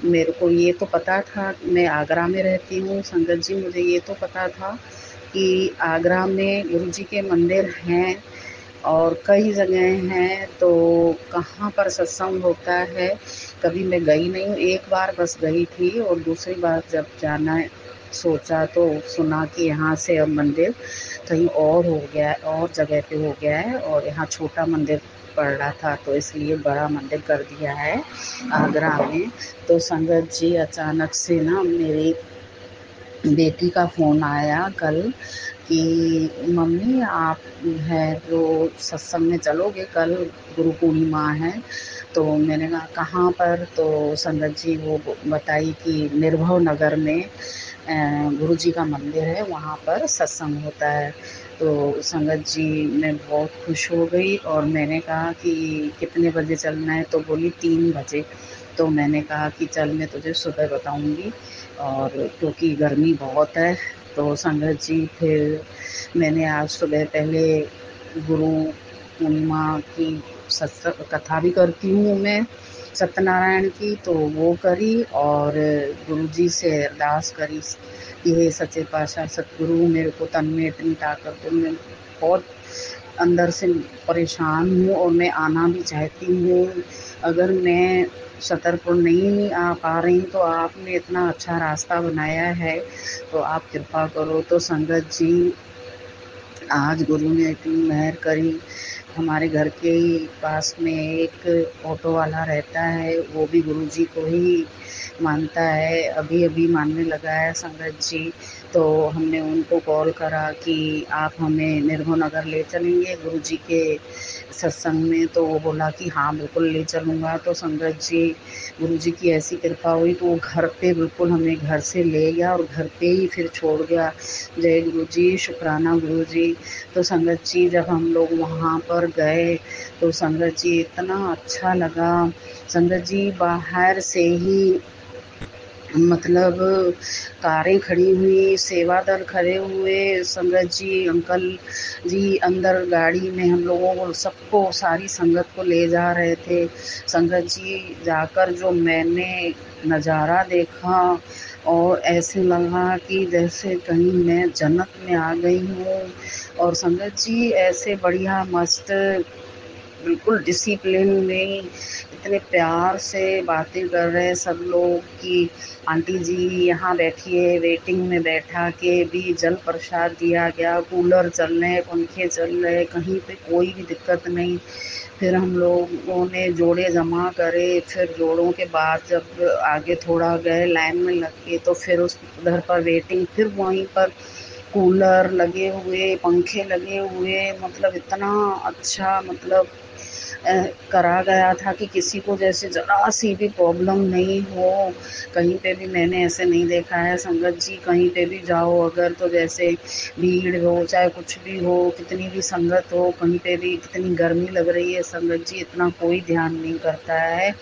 मेरे को ये तो पता था, मैं आगरा में रहती हूँ संगत जी, मुझे ये तो पता था कि आगरा में गुरु जी के मंदिर हैं और कई जगह हैं, तो कहाँ पर सत्संग होता है कभी मैं गई नहीं हूँ। एक बार बस गई थी, और दूसरी बार जब जाना सोचा तो सुना कि यहाँ से अब मंदिर कहीं और हो गया है, और जगह पे हो गया है, और यहाँ छोटा मंदिर पड़ रहा था, तो इसलिए बड़ा मंदिर कर दिया है आगरा में। तो संगत जी, अचानक से ना मेरी बेटी का फ़ोन आया कल कि मम्मी आप है जो सत्संग में चलोगे, कल गुरु पूर्णिमा है। तो मैंने कहा कहाँ पर, तो संगत जी वो बताई कि निर्भव नगर में गुरु जी का मंदिर है, वहाँ पर सत्संग होता है। तो संगत जी, मैं बहुत खुश हो गई, और मैंने कहा कि कितने बजे चलना है, तो बोली 3 बजे। तो मैंने कहा कि चल मैं तुझे सुबह बताऊंगी, और क्योंकि गर्मी बहुत है। तो संगत जी, फिर मैंने आज सुबह पहले गुरु पूर्णिमा की सत्संग कथा भी करती हूँ मैं सत्यनारायण की, तो वो करी, और गुरु जी से अरदास करी, ये सच्चे पातशाह सतगुरु मेरे को तन में इतनी ताकत दो, मैं बहुत अंदर से परेशान हूँ, और मैं आना भी चाहती हूँ। अगर मैं छतरपुर नहीं आ पा रही तो आपने इतना अच्छा रास्ता बनाया है, तो आप कृपा करो। तो संगत जी, आज गुरु ने इतनी मेहर करी, हमारे घर के ही पास में एक ऑटो वाला रहता है, वो भी गुरु जी को ही मानता है, अभी अभी मानने लगा है संगत जी। तो हमने उनको कॉल करा कि आप हमें निर्भव नगर ले चलेंगे गुरु जी के सत्संग में, तो वो बोला कि हाँ बिल्कुल ले चलूँगा। तो संगत जी, गुरु जी की ऐसी कृपा हुई, तो वो घर पे बिल्कुल हमें घर से ले गया, और घर पे ही फिर छोड़ गया। जय गुरु जी, शुक्राना गुरु जी। तो संगत जी, जब हम लोग वहाँ पर गए तो संगत जी इतना अच्छा लगा। संगत जी, बाहर से ही मतलब कारें खड़ी हुई, सेवा दल खड़े हुए, संगत जी, अंकल जी अंदर गाड़ी में हम लोगों को सबको सारी संगत को ले जा रहे थे। संगत जी जाकर जो मैंने नज़ारा देखा और ऐसे लगा कि जैसे कहीं मैं जन्नत में आ गई हूँ। और संगत जी ऐसे बढ़िया मस्त बिल्कुल डिसिप्लिन में इतने प्यार से बातें कर रहे हैं सब लोग कि आंटी जी यहाँ बैठिए। वेटिंग में बैठा के भी जल प्रसाद दिया गया, कूलर चल रहे, पंखे चल रहे, कहीं पे कोई भी दिक्कत नहीं। फिर हम लोगों ने जोड़े जमा करे, फिर जोड़ों के बाद जब आगे थोड़ा गए लाइन में लग के, तो फिर उस उधर पर वेटिंग, फिर वहीं पर कूलर लगे हुए, पंखे लगे हुए, मतलब इतना अच्छा मतलब करा गया था कि किसी को जैसे ज़रा सी भी प्रॉब्लम नहीं हो। कहीं पे भी मैंने ऐसे नहीं देखा है संगत जी, कहीं पे भी जाओ अगर तो जैसे भीड़ हो चाहे कुछ भी हो, कितनी भी संगत हो, कहीं पे भी कितनी गर्मी लग रही है, संगत जी इतना कोई ध्यान नहीं करता है।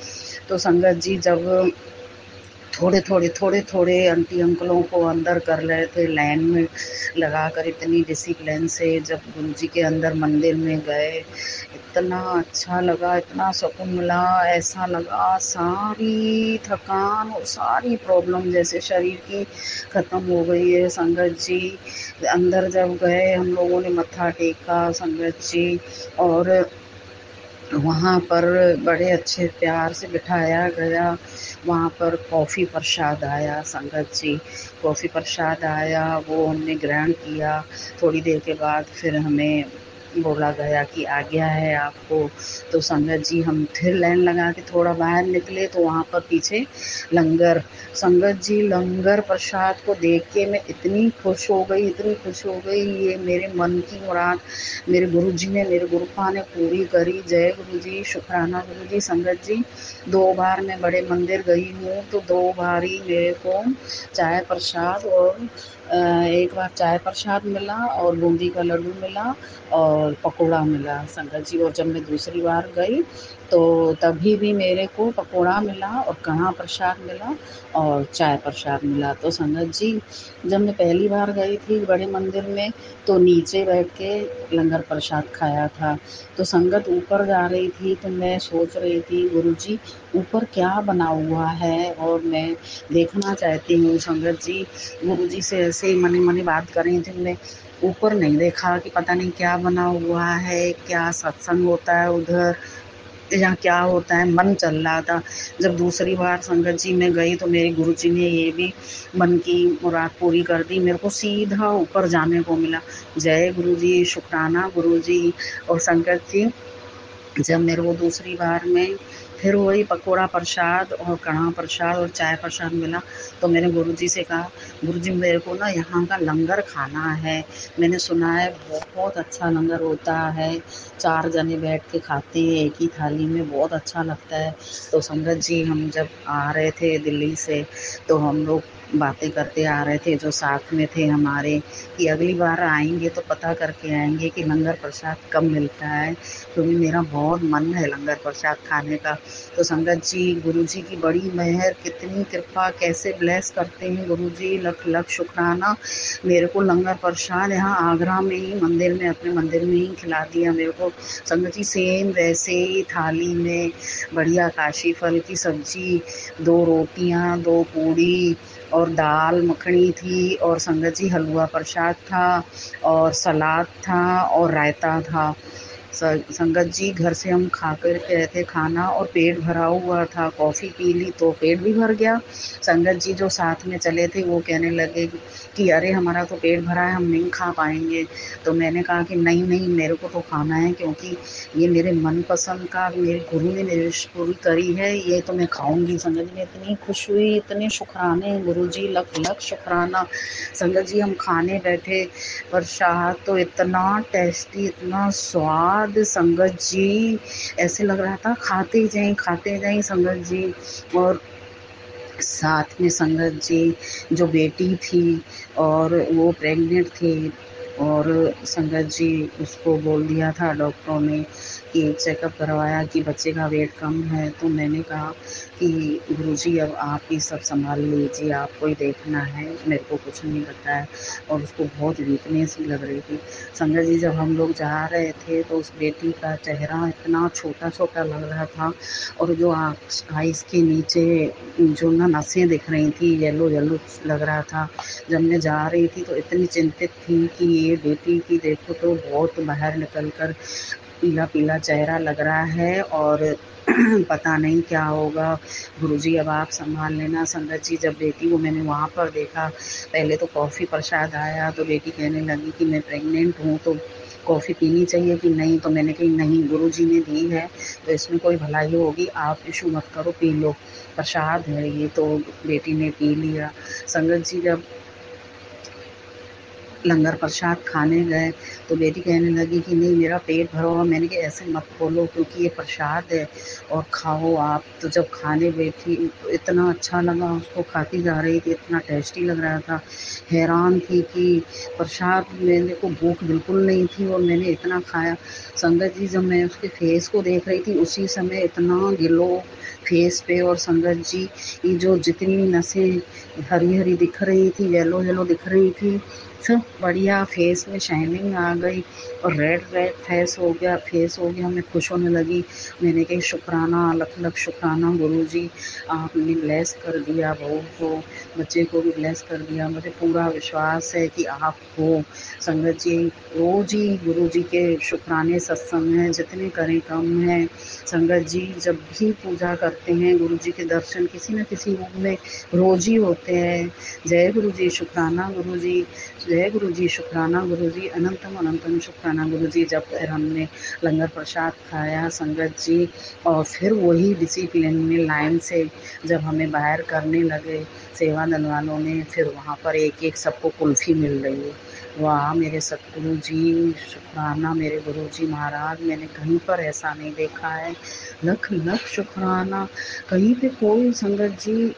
तो संगत जी जब थोड़े आंटी अंकलों को अंदर कर रहे थे लाइन में लगा कर इतनी डिसिप्लिन से, जब गुरु जी के अंदर मंदिर में गए इतना अच्छा लगा, इतना सुकून मिला, ऐसा लगा सारी थकान और सारी प्रॉब्लम जैसे शरीर की ख़त्म हो गई है। संगत जी अंदर जब गए हम लोगों ने मत्था टेका संगत जी, और वहाँ पर बड़े अच्छे प्यार से बिठाया गया। वहाँ पर कॉफ़ी प्रसाद आया संगत जी, कॉफ़ी प्रसाद आया, वो हमने ग्रहण किया। थोड़ी देर के बाद फिर हमें बोला गया कि आ गया है आपको। तो संगत जी हम फिर लाइन लगा के थोड़ा बाहर निकले तो वहाँ पर पीछे लंगर, संगत जी लंगर प्रसाद को देख के मैं इतनी खुश हो गई, इतनी खुश हो गई। ये मेरे मन की मुराद मेरे गुरु जी ने, मेरे गुरुपा ने पूरी करी। जय गुरु जी, शुक्राना गुरु जी। संगत जी 2 बार मैं बड़े मंदिर गई हूँ तो 2 बार ही मेरे को चाय प्रसाद और एक बार चाय प्रसाद मिला और बूंदी का लड्डू मिला और पकोड़ा मिला संगत जी। और जब मैं दूसरी बार गई तो तभी भी मेरे को पकोड़ा मिला और कढ़ा प्रसाद मिला और चाय प्रसाद मिला। तो संगत जी जब मैं पहली बार गई थी बड़े मंदिर में तो नीचे बैठ के लंगर प्रसाद खाया था। तो संगत ऊपर जा रही थी तो मैं सोच रही थी गुरुजी ऊपर क्या बना हुआ है और मैं देखना चाहती हूँ। संगत जी गुरुजी से ऐसे ही मनी मनी बात कर रही थी, मैं ऊपर नहीं देखा कि पता नहीं क्या बना हुआ है, क्या सत्संग होता है उधर या क्या होता है, मन चल रहा था। जब दूसरी बार संगत जी में गई तो मेरे गुरुजी ने ये भी मन की मुराद पूरी कर दी, मेरे को सीधा ऊपर जाने को मिला। जय गुरु जी, शुक्राना गुरु जी। और संगत जी जब मेरे को दूसरी बार में फिर वही पकोड़ा प्रसाद और कढ़ा प्रसाद और चाय प्रसाद मिला तो मैंने गुरुजी से कहा गुरुजी मेरे को ना यहाँ का लंगर खाना है, मैंने सुना है बहुत अच्छा लंगर होता है, 4 जने बैठ के खाते हैं एक ही थाली में, बहुत अच्छा लगता है। तो संगत जी हम जब आ रहे थे दिल्ली से तो हम लोग बातें करते आ रहे थे जो साथ में थे हमारे कि अगली बार आएंगे तो पता करके आएंगे कि लंगर प्रसाद कब मिलता है, क्योंकि मेरा बहुत मन है लंगर प्रसाद खाने का। तो संगत जी गुरुजी की बड़ी मेहर, कितनी कृपा, कैसे ब्लेस करते हैं गुरुजी, लख लख शुक्राना। मेरे को लंगर प्रसाद यहाँ आगरा में ही मंदिर में अपने मंदिर में ही खिला दिया मेरे को संगत जी, सेम वैसे ही थाली में बढ़िया काशी फल की सब्जी, 2 रोटियाँ 2 पूड़ी और दाल मखनी थी और संगत जी हलवा प्रसाद था और सलाद था और रायता था। संगत जी घर से हम खा कर गए थे खाना और पेट भरा हुआ था, कॉफ़ी पी ली तो पेट भी भर गया। संगत जी जो साथ में चले थे वो कहने लगे कि अरे हमारा तो पेट भरा है, हम नहीं खा पाएंगे। तो मैंने कहा कि नहीं नहीं मेरे को तो खाना है, क्योंकि ये मेरे मनपसंद का मेरे गुरु ने मेरी विश पूरी करी है, ये तो मैं खाऊंगी। संगत जी मैं इतनी खुश हुई, इतने शुक्राने गुरु जी, लख लख शुक्राना। संगत जी हम खाने बैठे प्रसाद तो इतना टेस्टी, इतना स्वाद संगत जी, ऐसे लग रहा था खाते जाएं संगत जी। और साथ में संगत जी जो बेटी थी और वो प्रेग्नेंट थी और संगत जी उसको बोल दिया था डॉक्टरों ने कि चेकअप करवाया कि बच्चे का वेट कम है। तो मैंने कहा कि गुरुजी अब आप ही सब संभाल लीजिए, आपको ही देखना है, मेरे को कुछ नहीं पता है। और उसको बहुत वीकनेस भी लग रही थी। संगत जी, जब हम लोग जा रहे थे तो उस बेटी का चेहरा इतना छोटा छोटा लग रहा था, और जो आइस के नीचे जो ना नसें दिख रही थी, येलो येलो लग रहा था। जब मैं जा रही थी तो इतनी चिंतित थी कि ये बेटी की देखो तो बहुत बाहर निकल कर पीला पीला चेहरा लग रहा है, और पता नहीं क्या होगा। गुरुजी अब आप संभाल लेना। संगत जी, जब बेटी को मैंने वहाँ पर देखा, पहले तो कॉफ़ी प्रसाद आया तो बेटी कहने लगी कि मैं प्रेग्नेंट हूँ, तो कॉफ़ी पीनी चाहिए कि नहीं। तो मैंने कही नहीं, गुरुजी ने दी है तो इसमें कोई भलाई होगी, आप इशू मत करो, पी लो, प्रसाद है ये। तो बेटी ने पी लिया। संगत जी, जब लंगर प्रसाद खाने गए तो बेटी कहने लगी कि नहीं, मेरा पेट भरा हुआ। मैंने कहा ऐसे मत बोलो, क्योंकि ये प्रसाद है और खाओ आप। तो जब खाने बैठी तो इतना अच्छा लगा, उसको खाती जा रही थी, इतना टेस्टी लग रहा था। हैरान थी कि प्रसाद, मेरे को भूख बिल्कुल नहीं थी और मैंने इतना खाया। संगत जी, जब मैं उसके फेस को देख रही थी उसी समय इतना ग्लो फेस पे, और संगत जी, ये जो जितनी नसें हरी हरी दिख रही थी, येलो येलो दिख रही थी, सब बढ़िया फेस में शाइनिंग आ गई और रेड रेड फेस हो गया। मैं खुश होने लगी। मैंने कही शुक्राना, लख लख शुक्राना गुरुजी, आपने ब्लेस कर दिया बहू को, बच्चे को भी ब्लेस कर दिया। मुझे पूरा विश्वास है कि आप हो। संगत जी, रोज ही गुरुजी के शुक्राने सत्संग हैं, जितने करें कम है। संगत जी, जब भी पूजा करते हैं, गुरुजी के दर्शन किसी न किसी रूप में रोज ही होते हैं। जय गुरुजी, शुक्राना गुरुजी, जय गुरुजी, शुक्राना गुरुजी, अनंतम अनंतम शुक्राना गुरुजी। जब फिर हमने लंगर प्रसाद खाया संगत जी, और फिर वही डिसिप्लिन में लाइन से जब हमें बाहर करने लगे सेवा दल वालों ने, फिर वहाँ पर एक एक सबको कुल्फ़ी मिल रही है। वाह मेरे सतगुरु जी, शुक्राना मेरे गुरु जी महाराज, मैंने कहीं पर ऐसा नहीं देखा है। लख लख शुक्राना। कहीं पे कोई संगत जी,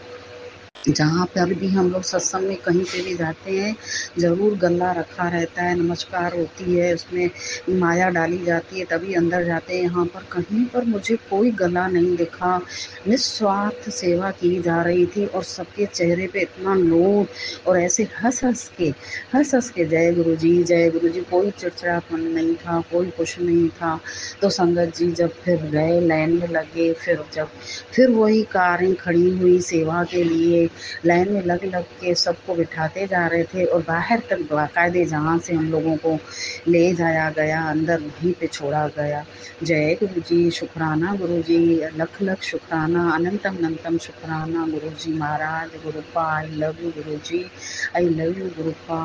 जहाँ पर भी हम लोग सत्संग में कहीं पे भी जाते हैं, ज़रूर गला रखा रहता है, नमस्कार होती है, उसमें माया डाली जाती है, तभी अंदर जाते हैं। यहाँ पर कहीं पर मुझे कोई गला नहीं दिखा। निस्वार्थ सेवा की जा रही थी और सबके चेहरे पे इतना नूर, और ऐसे हंस हंस के जय गुरु जी, जय गुरु जी। कोई चिड़चिड़ापन नहीं था, कोई कुछ नहीं था। तो संगत जी, जब फिर गए लाइन में लगे, फिर वही कारें खड़ी हुई सेवा के लिए, लाइन में लग के सबको बिठाते जा रहे थे, और बाहर तक बाकायदे जहाँ से हम लोगों को ले जाया गया, अंदर वहीं पे छोड़ा गया। जय गुरु जी, शुक्राना गुरु जी, लख लख शुक्राना, अनंतम अनंतम शुक्राना गुरु जी महाराज। गुरुपा, I love you Guru ji, I love you गुरुपा।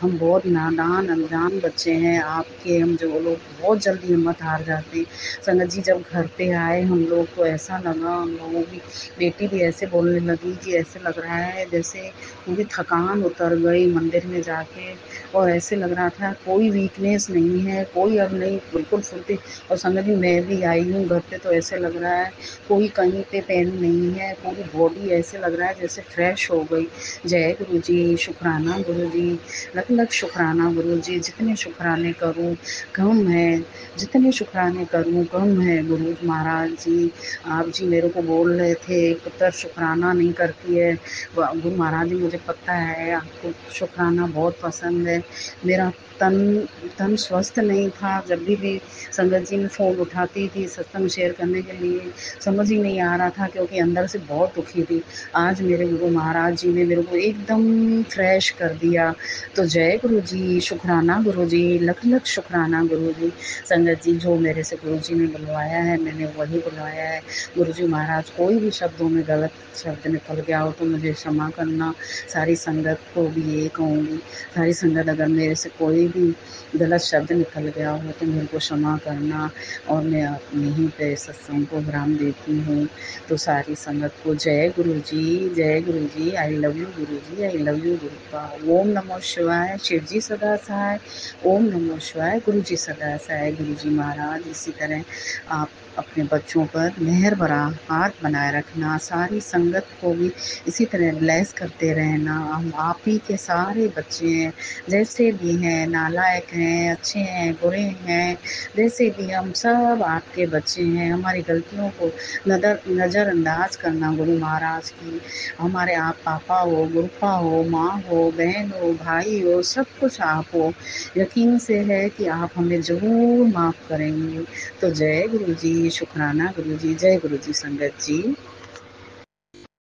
हम बहुत नादान अनजान बच्चे हैं आपके, हम जो लोग बहुत जल्दी हिम्मत हार जाते हैं। संगत जी, जब घर पे आए हम लोग तो ऐसा लगा, हम लोगों की बेटी भी ऐसे बोलने लगी कि ऐसे लग रहा है जैसे पूरी थकान उतर गई मंदिर में जाके, और ऐसे लग रहा था कोई वीकनेस नहीं है, कोई अब नहीं, बिल्कुल फुर्ती। और संगत जी, मैं भी आई हूँ घर पे तो ऐसे लग रहा है कोई कहीं पे पेन नहीं है, पूरी बॉडी ऐसे लग रहा है जैसे फ्रेश हो गई। जय गुरु जी, शुक्राना गुरु जी, लख लख शुक्राना गुरु जी। जितने शुक्राने करूँ कम है, जितने शुक्राने करूँ कम है। गुरु महाराज जी, आप जी मेरे को बोल रहे थे पुत्र शुक्राना नहीं करती है। गुरु महाराज जी, मुझे पता है आपको शुक्राना बहुत पसंद है। मेरा तन स्वस्थ नहीं था। जब भी संगत जी में फ़ोन उठाती थी सत्संग शेयर करने के लिए, समझ ही नहीं आ रहा था, क्योंकि अंदर से बहुत दुखी थी। आज मेरे गुरु महाराज जी ने मेरे को एकदम फ्रेश कर दिया। तो जय गुरु जी, शुक्राना गुरु जी, लख लख शुक्राना गुरु जी। संगत जी, जो मेरे से गुरु जी ने बुलवाया है मैंने वही बुलवाया है। गुरु जी महाराज, कोई भी शब्दों में गलत शब्द निकल गया हो तो मुझे क्षमा करना। सारी संगत को भी यही कहूँगी, सारी संगत अगर मेरे से कोई भी गलत शब्द निकल गया हो तो मेरे को क्षमा करना। और मैं अपने ही पे सत्संग को विराम देती हूँ। तो सारी संगत को जय गुरु जी, जय गुरु जी, I love you Guru ji, I love you गुरुपा। ओम नमो शिवाय, शिव जी सदा सहाय। ओम नमो शिवाय, गुरु जी सदा सहाय। गुरु जी महाराज, इसी तरह आप अपने बच्चों पर मेहर भरा हाथ बनाए रखना, सारी संगत को भी इसी तरह ब्लेस करते रहना। हम आप ही के सारे बच्चे हैं, जैसे भी हैं, नालायक हैं, अच्छे हैं, बुरे हैं, जैसे भी हम सब आपके बच्चे हैं। हमारी गलतियों को नज़रअंदाज करना गुरु महाराज की। हमारे आप पापा हो, गुरुपा हो, माँ हो, बहन हो, भाई हो, सब कुछ आप हो। यकीन से है कि आप हमें ज़रूर माफ़ करेंगे। तो जय गुरु जी, शुक्राना गुरु जी, जय गुरु जी संगत जी।